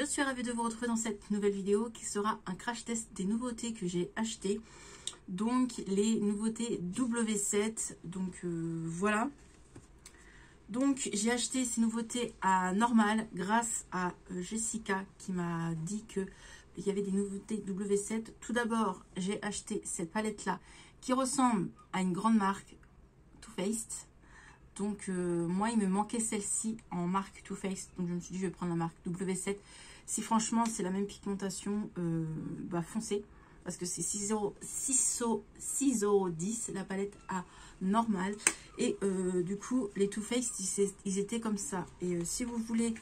Je suis ravie de vous retrouver dans cette nouvelle vidéo qui sera un crash test des nouveautés que j'ai achetées. Donc les nouveautés W7. Donc voilà. Donc j'ai acheté ces nouveautés à Normal grâce à Jessica qui m'a dit que il y avait des nouveautés W7. Tout d'abord, j'ai acheté cette palette là qui ressemble à une grande marque Too Faced. Donc moi il me manquait celle-ci en marque Too Faced, donc je me suis dit je vais prendre la marque W7. Si franchement c'est la même pigmentation, foncez, parce que c'est 6,10€ la palette à Normal. Et du coup les Too Faced ils étaient comme ça. Et si vous voulez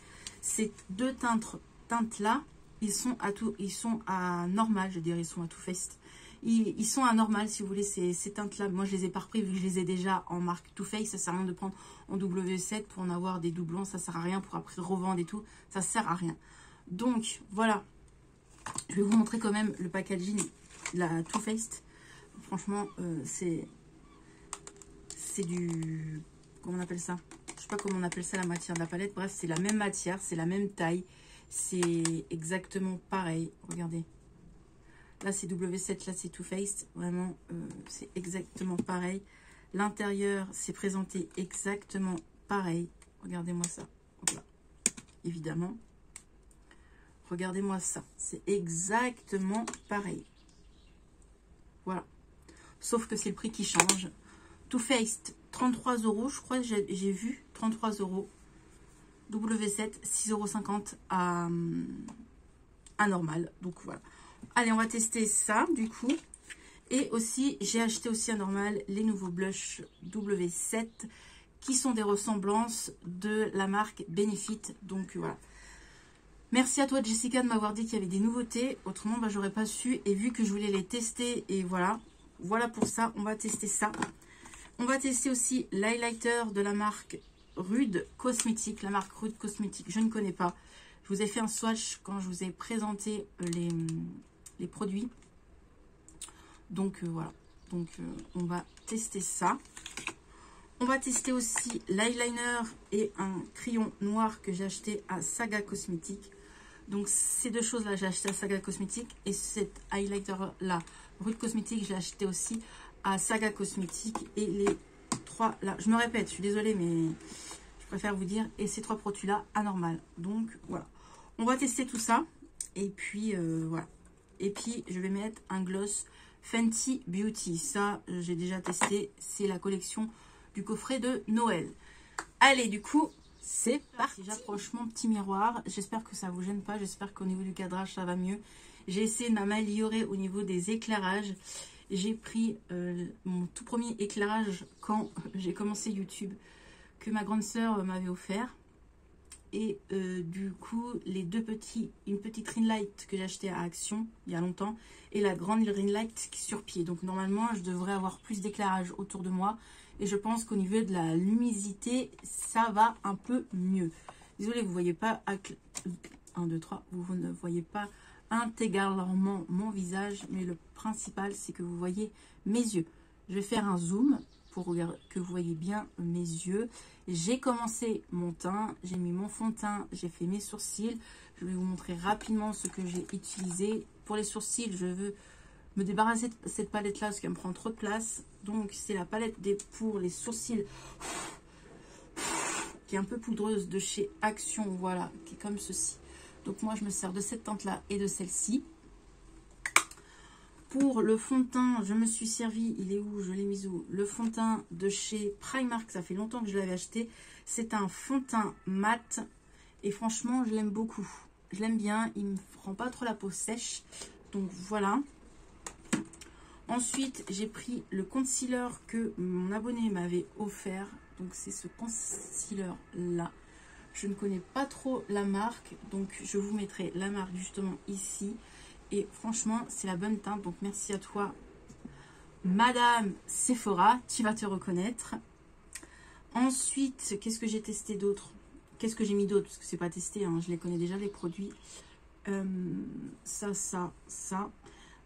ces deux teintes là, ils sont à Normal, je dirais, ils sont à Too Faced. Ils sont à Normal si vous voulez ces teintes là. Moi je les ai pas repris vu que je les ai déjà en marque Too Faced. Ça sert à rien de prendre en W7 pour en avoir des doublons, ça sert à rien, pour après revendre et tout, ça sert à rien. Donc voilà, je vais vous montrer quand même le packaging de la Too Faced. Franchement c'est du, comment on appelle ça, je sais pas comment on appelle ça, la matière de la palette. Bref, c'est la même matière, c'est la même taille, c'est exactement pareil. Regardez, là c'est W7, là c'est Too Faced. Vraiment c'est exactement pareil. L'intérieur c'est présenté exactement pareil. Regardez-moi ça. Voilà. Évidemment, regardez-moi ça, c'est exactement pareil. Voilà, sauf que c'est le prix qui change. Too Faced 33€, je crois, j'ai vu 33€. W7 6,50€ à Normal. Donc voilà. Allez, on va tester ça du coup. Et aussi, j'ai acheté aussi à Normal les nouveaux blushs W7 qui sont des ressemblances de la marque Benefit. Donc voilà. Merci à toi Jessica de m'avoir dit qu'il y avait des nouveautés. Autrement, j'aurais pas su. Et vu que je voulais les tester, et voilà. Voilà pour ça, on va tester ça. On va tester aussi l'highlighter de la marque Rude Cosmétique. La marque Rude Cosmétique, je ne connais pas. Je vous ai fait un swatch quand je vous ai présenté les produits. Donc voilà. Donc on va tester ça. On va tester aussi l'eyeliner et un crayon noir que j'ai acheté à Saga Cosmétique. Donc ces deux choses là j'ai acheté à Saga Cosmétique. Et cet highlighter là, Rude Cosmétique, j'ai acheté aussi à Saga Cosmétique. Et les trois là, je me répète, je suis désolée mais je préfère vous dire, et ces trois produits là à Normal. Donc voilà, on va tester tout ça. Et puis voilà. Et puis je vais mettre un gloss Fenty Beauty. Ça j'ai déjà testé, c'est la collection du coffret de Noël. Allez, du coup c'est parti. J'approche mon petit miroir, j'espère que ça vous gêne pas, j'espère qu'au niveau du cadrage ça va mieux. J'ai essayé de m'améliorer au niveau des éclairages. J'ai pris mon tout premier éclairage quand j'ai commencé YouTube, que ma grande sœur m'avait offert. Et du coup, une petite ring light que j'ai acheté à Action il y a longtemps, et la grande ring light qui est sur pied. Donc normalement, je devrais avoir plus d'éclairage autour de moi. Et je pense qu'au niveau de la luminosité, ça va un peu mieux. Désolée, vous ne voyez pas... 1, 2, 3, vous ne voyez pas intégralement mon visage, mais le principal c'est que vous voyez mes yeux. Je vais faire un zoom pour que vous voyez bien mes yeux. J'ai commencé mon teint, j'ai mis mon fond de teint, j'ai fait mes sourcils. Je vais vous montrer rapidement ce que j'ai utilisé. Pour les sourcils, je veux me débarrasser de cette palette là parce qu'elle me prend trop de place. Donc c'est la palette pour les sourcils qui est un peu poudreuse de chez Action, voilà, qui est comme ceci. Donc moi je me sers de cette teinte là et de celle-ci. Pour le fond de teint, je me suis servi, il est où, je l'ai mis où, le fond de teint de chez Primark, ça fait longtemps que je l'avais acheté. C'est un fond de teint mat et franchement je l'aime beaucoup. Je l'aime bien, il me rend pas trop la peau sèche. Donc voilà. Ensuite j'ai pris le concealer que mon abonné m'avait offert. Donc c'est ce concealer là. Je ne connais pas trop la marque, donc je vous mettrai la marque justement ici. Et franchement, c'est la bonne teinte. Donc merci à toi, Madame Sephora, tu vas te reconnaître. Ensuite, qu'est-ce que j'ai testé d'autre? Qu'est-ce que j'ai mis d'autre? Parce que c'est pas testé, hein, je les connais déjà les produits. Ça.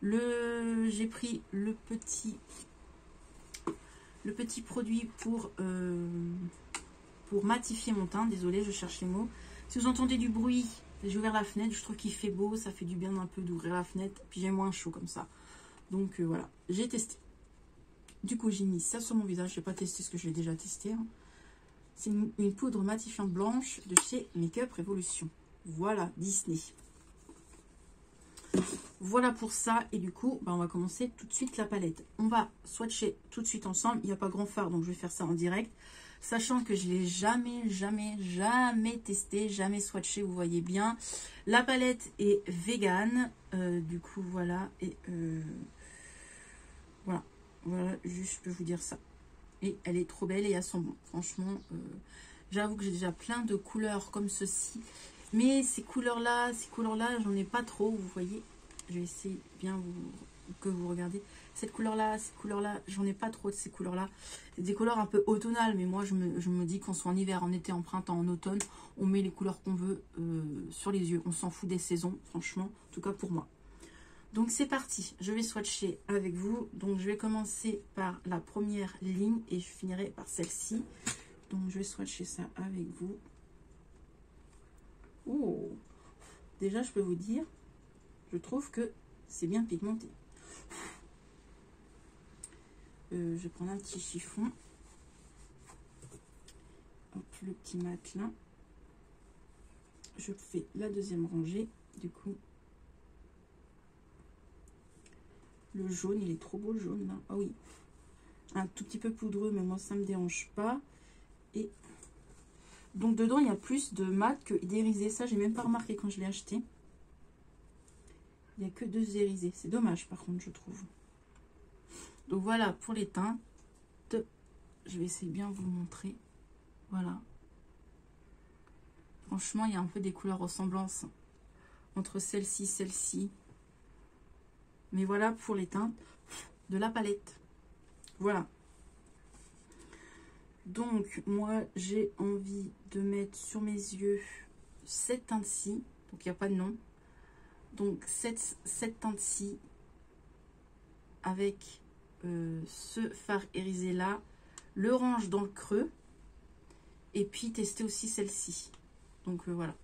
J'ai pris le petit produit pour matifier mon teint. Désolée, je cherche les mots. Si vous entendez du bruit, J'ai ouvert la fenêtre, je trouve qu'il fait beau, ça fait du bien un peu d'ouvrir la fenêtre. Puis j'ai moins chaud comme ça. Donc voilà, j'ai testé. Du coup, j'ai mis ça sur mon visage. Je n'ai pas testé ce que je l'ai déjà testé. Hein. C'est une poudre matifiante blanche de chez Makeup Revolution. Voilà, Disney. Voilà pour ça. Et du coup, on va commencer tout de suite la palette. On va swatcher tout de suite ensemble. Il n'y a pas grand phare, donc je vais faire ça en direct. Sachant que je ne l'ai jamais testé, jamais swatché, vous voyez bien. La palette est vegan. Du coup, voilà. Et voilà. Voilà, juste je peux vous dire ça. Et elle est trop belle et elle sent bon. Franchement, j'avoue que j'ai déjà plein de couleurs comme ceci. Mais ces couleurs-là, j'en ai pas trop, vous voyez. Je vais essayer bien que vous regardez. Cette couleur-là, j'en ai pas trop de ces couleurs-là. C'est des couleurs un peu automnales, mais moi, je me dis qu'on soit en hiver, en été, en printemps, en automne, on met les couleurs qu'on veut sur les yeux. On s'en fout des saisons, franchement, en tout cas pour moi. Donc c'est parti, je vais swatcher avec vous. Donc je vais commencer par la première ligne et je finirai par celle-ci. Donc je vais swatcher ça avec vous. Oh, déjà je peux vous dire, je trouve que c'est bien pigmenté. Je vais prendre un petit chiffon. Hop, le petit matelas. Je fais la deuxième rangée, du coup. Le jaune, il est trop beau le jaune là. Ah oui, un tout petit peu poudreux, mais moi ça me dérange pas. Et donc dedans il y a plus de mat que d'irisé. Ça j'ai même pas remarqué quand je l'ai acheté. Il n'y a que 2 irisés. C'est dommage par contre je trouve. Donc voilà pour les teintes. Je vais essayer de bien vous montrer. Voilà. Franchement il y a un peu des couleurs ressemblances entre celle-ci, celle-ci. Mais voilà pour les teintes de la palette. Voilà. Donc, moi, j'ai envie de mettre sur mes yeux cette teinte-ci. Donc, il n'y a pas de nom. Donc, cette teinte-ci avec ce fard irisé-là. L'orange dans le creux. Et puis, tester aussi celle-ci. Donc, voilà.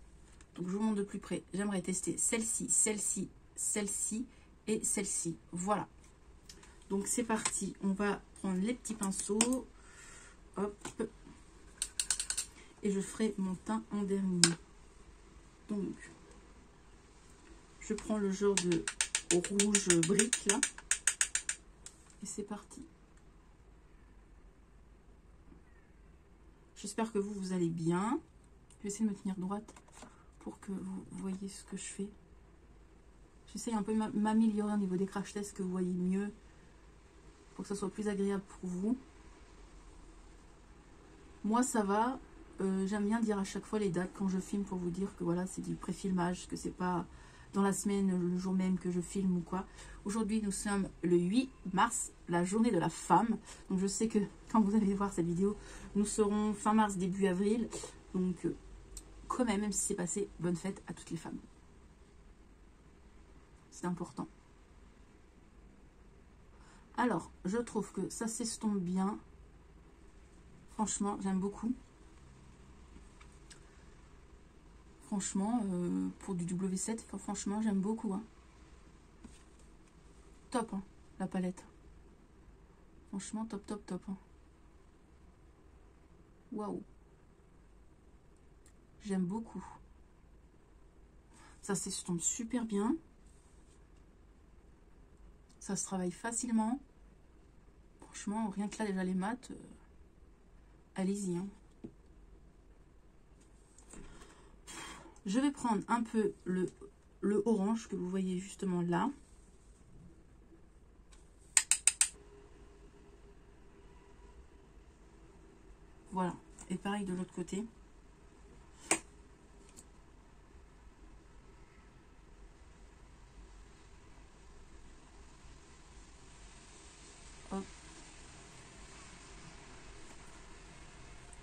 Donc, je vous montre de plus près. J'aimerais tester celle-ci, celle-ci, celle-ci. Et celle-ci, voilà. Donc c'est parti, on va prendre les petits pinceaux, hop, et je ferai mon teint en dernier. Donc je prends le genre de rouge brique là, et c'est parti. J'espère que vous allez bien. Je vais essayer de me tenir droite pour que vous voyez ce que je fais. J'essaye un peu de m'améliorer au niveau des crash tests, que vous voyez mieux, pour que ça soit plus agréable pour vous. Moi, ça va. J'aime bien dire à chaque fois les dates quand je filme pour vous dire que voilà, c'est du pré-filmage, que c'est pas dans la semaine, le jour même que je filme ou quoi. Aujourd'hui, nous sommes le 8 mars, la journée de la femme. Donc, je sais que quand vous allez voir cette vidéo, nous serons fin mars, début avril. Donc, quand même si c'est passé, bonne fête à toutes les femmes. C'est important. Alors, je trouve que ça s'estompe bien. Franchement, j'aime beaucoup. Franchement, pour du W7, franchement, j'aime beaucoup. Hein. Top, hein, la palette. Franchement, top, top, top. Hein. Waouh. J'aime beaucoup. Ça s'estompe super bien. Ça se travaille facilement. Franchement, rien que là, déjà les mats, allez-y. Hein. Je vais prendre un peu le orange que vous voyez justement là. Voilà. Et pareil de l'autre côté. Hop.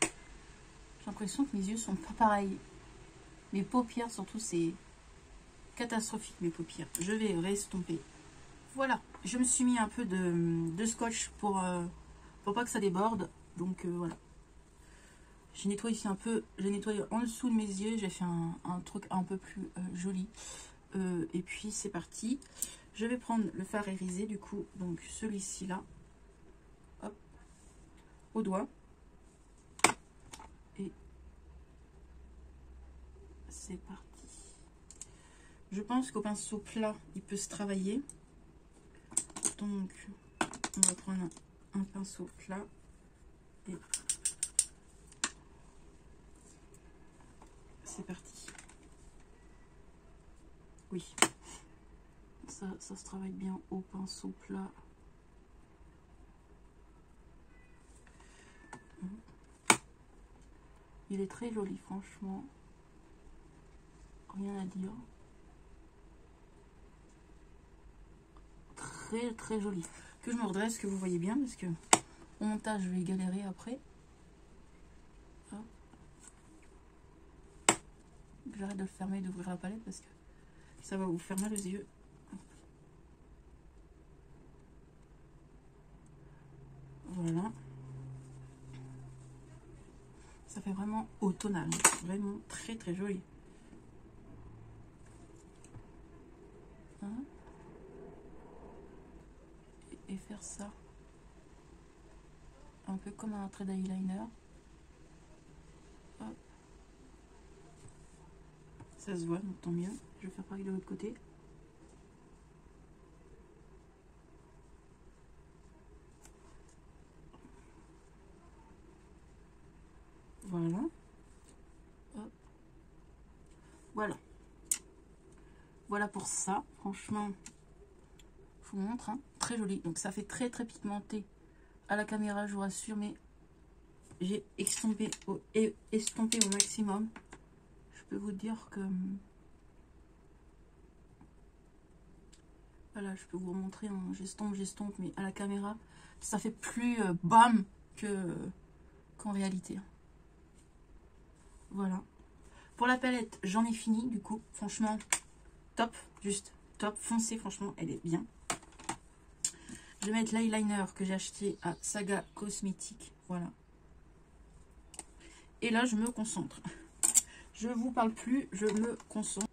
J'ai l'impression que mes yeux sont pas pareils. Mes paupières surtout, c'est catastrophique mes paupières. Je vais restomper. Voilà. Je me suis mis un peu de scotch pour pas que ça déborde. Donc voilà. J'ai nettoyé ici un peu, j'ai nettoyé en dessous de mes yeux, j'ai fait un truc un peu plus joli. Et puis c'est parti. Je vais prendre le fard irisé du coup, donc celui-ci là, hop, au doigt. Et c'est parti. Je pense qu'au pinceau plat, il peut se travailler. Donc, on va prendre un pinceau plat. Et c'est parti. Oui. Ça se travaille bien au pinceau plat. Il est très joli, franchement. Rien à dire. Très très joli. Que je me redresse, que vous voyez bien, parce que au montage, je vais galérer après. Hop. J'arrête de le fermer et d'ouvrir la palette parce que ça va vous faire mal aux yeux. Voilà. Ça fait vraiment automnal. Vraiment très très joli. Hein? Et faire ça. Un peu comme un trait d'eyeliner. Hop. Ça se voit, donc tant mieux. Je vais faire pareil de l'autre côté. Voilà. Hop. Voilà. Voilà pour ça. Franchement, je vous montre. Hein. Très joli. Donc ça fait très très pigmenté à la caméra, je vous rassure. Mais j'ai estompé au maximum. Je peux vous dire que... Voilà, je peux vous remontrer. Hein. J'estompe. Mais à la caméra, ça fait plus bam qu'en réalité. Voilà. Pour la palette, j'en ai fini du coup. Franchement, top. Juste top. Foncé, franchement, elle est bien. Je vais mettre l'eyeliner que j'ai acheté à Saga Cosmétique. Voilà. Et là, je me concentre. Je vous parle plus, je me concentre.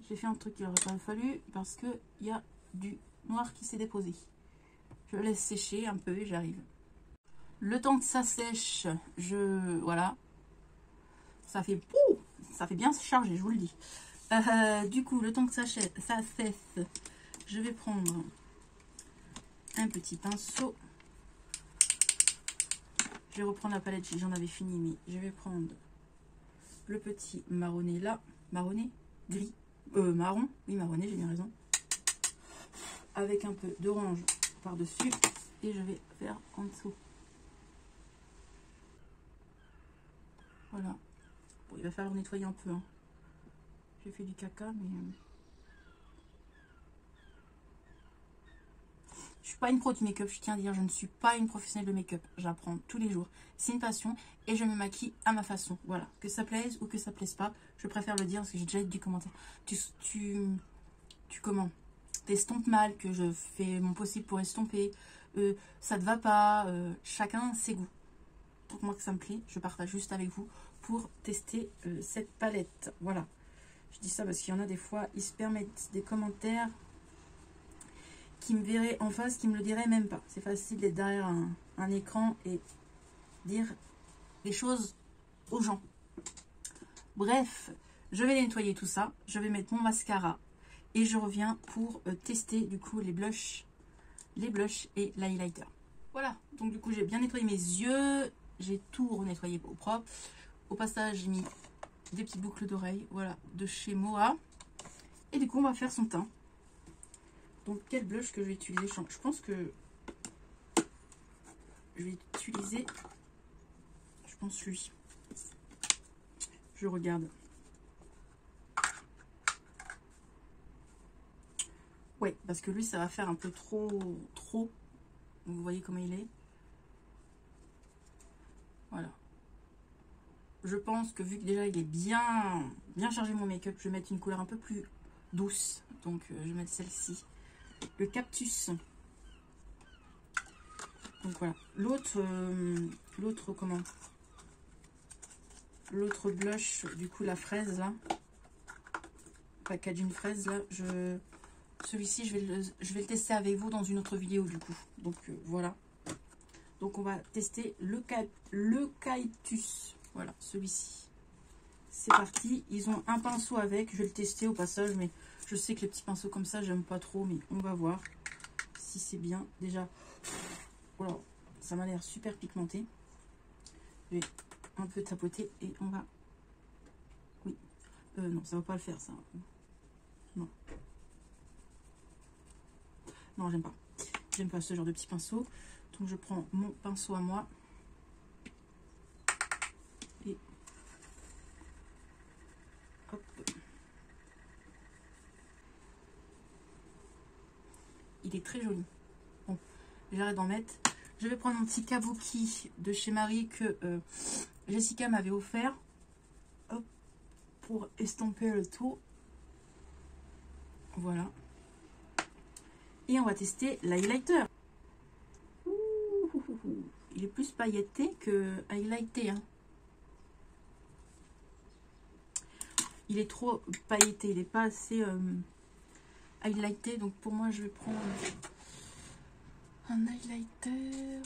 J'ai fait un truc qu'il n'aurait pas fallu parce qu'il y a du noir qui s'est déposé. Je laisse sécher un peu et j'arrive. Le temps que ça sèche, voilà. Ça fait bien chargé, je vous le dis. Du coup, le temps que ça sèche, je vais prendre un petit pinceau. Je vais reprendre la palette, j'en avais fini, mais je vais prendre le petit marronné là. Marronné, gris, marron, oui marronné, j'ai bien raison. Avec un peu d'orange par-dessus. Et je vais faire en dessous. Voilà. Bon, il va falloir nettoyer un peu. Hein. J'ai fait du caca, mais... Je suis pas une pro du make-up, je tiens à dire, je ne suis pas une professionnelle de make-up. J'apprends tous les jours. C'est une passion et je me maquille à ma façon. Voilà. Que ça plaise ou que ça plaise pas, je préfère le dire parce que j'ai déjà eu du commentaire. Tu comment? T'estompes mal, que je fais mon possible pour estomper. Ça te va pas. Chacun ses goûts. Pour moi que ça me plaît, je partage juste avec vous pour tester cette palette. Voilà. Je dis ça parce qu'il y en a des fois, ils se permettent des commentaires qui me verraient en face, qui me le diraient même pas. C'est facile d'être derrière un écran et dire les choses aux gens. Bref, je vais nettoyer tout ça. Je vais mettre mon mascara et je reviens pour tester du coup les blushs et l'highlighter. Voilà, donc du coup j'ai bien nettoyé mes yeux. J'ai tout renettoyé au propre. Au passage, j'ai mis des petites boucles d'oreilles, voilà, de chez Moa. Et du coup, on va faire son teint. Donc, quel blush que je vais utiliser? Je pense que je vais utiliser, je pense lui. Je regarde. Ouais, parce que lui, ça va faire un peu trop. Vous voyez comment il est? Voilà. Je pense que vu que déjà il est bien chargé mon make-up, je vais mettre une couleur un peu plus douce. Donc, je vais mettre celle-ci. Le Cactus. Donc, voilà. L'autre, comment? L'autre blush, du coup, la fraise, là. Paquet d'une fraise, là. Celui-ci, je vais le tester avec vous dans une autre vidéo, du coup. Donc, voilà. Donc, on va tester le Cactus. Voilà, celui-ci. C'est parti. Ils ont un pinceau avec. Je vais le tester au passage, mais je sais que les petits pinceaux comme ça, j'aime pas trop. Mais on va voir si c'est bien. Déjà, voilà, ça m'a l'air super pigmenté. Je vais un peu tapoter et on va... Oui. Non, ça va pas le faire, ça. Non. Non, j'aime pas. J'aime pas ce genre de petits pinceaux. Donc, je prends mon pinceau à moi. Et... hop. Il est très joli. Bon, j'arrête d'en mettre. Je vais prendre mon petit kabuki de chez Marie que Jessica m'avait offert. Hop, pour estomper le tout. Voilà. Et on va tester l'highlighter. Il est plus pailleté que highlighté. Hein. Il est trop pailleté. Il n'est pas assez highlighté. Donc pour moi, je vais prendre un highlighter.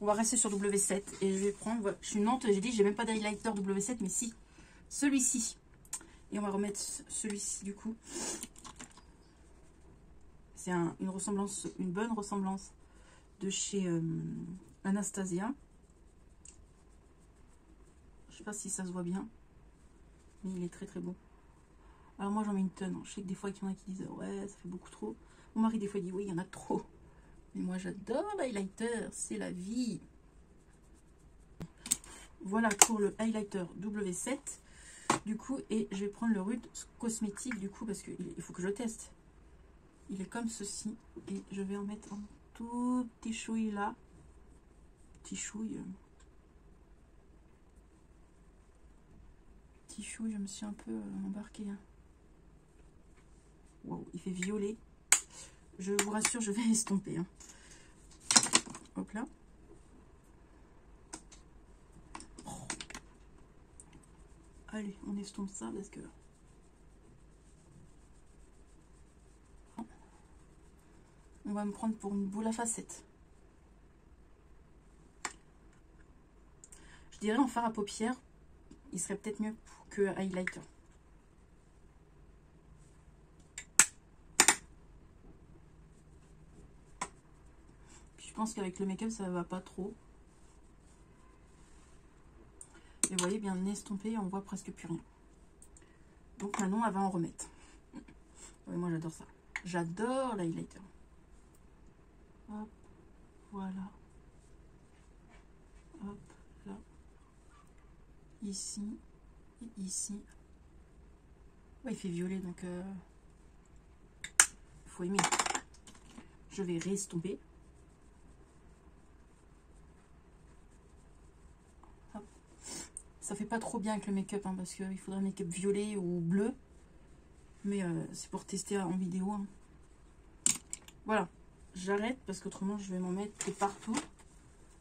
On va rester sur W7 et je vais prendre, je suis une Nantes, j'ai dit j'ai même pas d'highlighter W7 mais si, celui-ci. Et on va remettre celui-ci du coup. C'est une ressemblance, une bonne ressemblance de chez Anastasia. Je sais pas si ça se voit bien, mais il est très très beau. Alors moi j'en mets une tonne, je sais que des fois il y en a qui disent ouais ça fait beaucoup trop. Mon mari des fois dit oui il y en a trop. Mais moi j'adore l'highlighter, c'est la vie. Voilà pour le highlighter W7 du coup, et je vais prendre le Rude Cosmétique du coup parce qu'il faut que je teste. Il est comme ceci et je vais en mettre un tout petit chouille là. Petit chouille. Petit chouille, je me suis un peu embarquée. Hein. Wow, il fait violet. Je vous rassure, je vais estomper. Hein. Hop là. Oh. Allez, on estompe ça parce que... on va me prendre pour une boule à facettes. Je dirais en fard à paupières, il serait peut-être mieux que highlighter. Je pense qu'avec le make-up, ça va pas trop. Et vous voyez, bien estompé, on voit presque plus rien. Donc maintenant, elle va en remettre. Ouais, moi, j'adore ça. J'adore l'highlighter. Hop, voilà. Hop, là. Ici et ici. Ouais, il fait violet, donc faut aimer. Je vais restomper. Ça fait pas trop bien avec le make-up hein, parce qu'il faudrait un make-up violet ou bleu. Mais c'est pour tester en vidéo. Hein. Voilà. J'arrête parce qu'autrement je vais m'en mettre partout.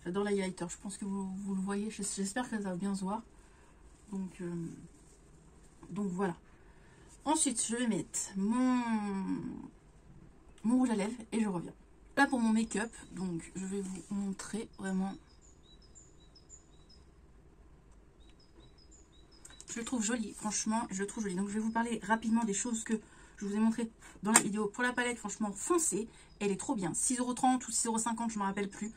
J'adore l'highlighter. Je pense que vous le voyez. J'espère que ça va bien se voir. Donc voilà. Ensuite, je vais mettre mon rouge à lèvres et je reviens. Là pour mon make-up. Donc je vais vous montrer vraiment. Je le trouve joli, franchement, je le trouve joli. Donc, je vais vous parler rapidement des choses que je vous ai montrées dans la vidéo. Pour la palette, franchement, foncée. Elle est trop bien. 6,30 € ou 6,50 €, je ne me rappelle plus.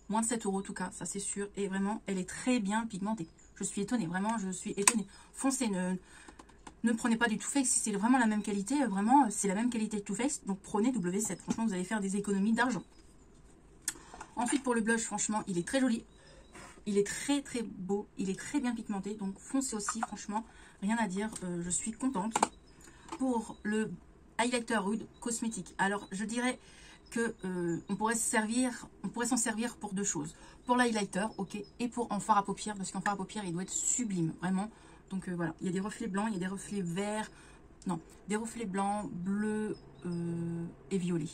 Moins de 7 € en tout cas, ça c'est sûr. Et vraiment, elle est très bien pigmentée. Je suis étonnée, vraiment, je suis étonnée. Foncée, ne prenez pas du Too Faced. Si c'est vraiment la même qualité, vraiment, c'est la même qualité de Too Faced. Donc, prenez W7. Franchement, vous allez faire des économies d'argent. Ensuite, pour le blush, franchement, il est très joli. Il est très très beau, il est très bien pigmenté, donc foncez aussi, franchement, rien à dire, je suis contente. Pour le highlighter Rude Cosmétique, alors je dirais que on pourrait s'en servir pour deux choses. Pour l'highlighter, ok, et pour en fard à paupières, parce qu'en fard à paupières, il doit être sublime, vraiment. Donc voilà, il y a des reflets blancs, il y a des reflets verts, non, des reflets blancs, bleus et violets.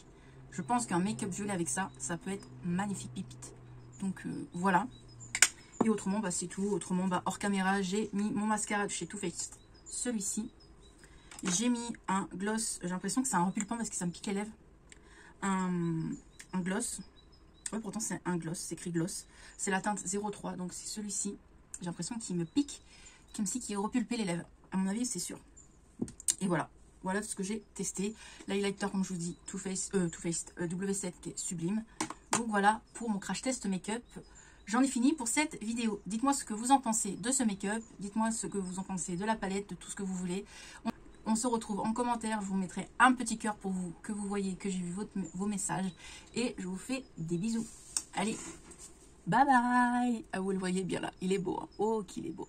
Je pense qu'un make-up violet avec ça, ça peut être magnifique pipite. Donc voilà. Et autrement, bah, c'est tout. Autrement, bah, hors caméra, j'ai mis mon mascara de chez Too Faced, celui-ci. J'ai mis un gloss, j'ai l'impression que c'est un repulpant parce que ça me pique les lèvres. Un gloss. Ouais, pourtant c'est un gloss, c'est écrit gloss. C'est la teinte 03, donc c'est celui-ci. J'ai l'impression qu'il me pique, comme si il repulpait les lèvres. À mon avis, c'est sûr. Et voilà. Voilà ce que j'ai testé. L'highlighter, comme je vous dis, Too Faced W7 qui est sublime. Donc voilà pour mon crash test make-up. J'en ai fini pour cette vidéo. Dites-moi ce que vous en pensez de ce make-up. Dites-moi ce que vous en pensez de la palette, de tout ce que vous voulez. On se retrouve en commentaire. Je vous mettrai un petit cœur pour vous, que vous voyez que j'ai vu vos messages. Et je vous fais des bisous. Allez, bye bye. Ah, vous le voyez bien là. Il est beau. Hein. Oh, qu'il est beau.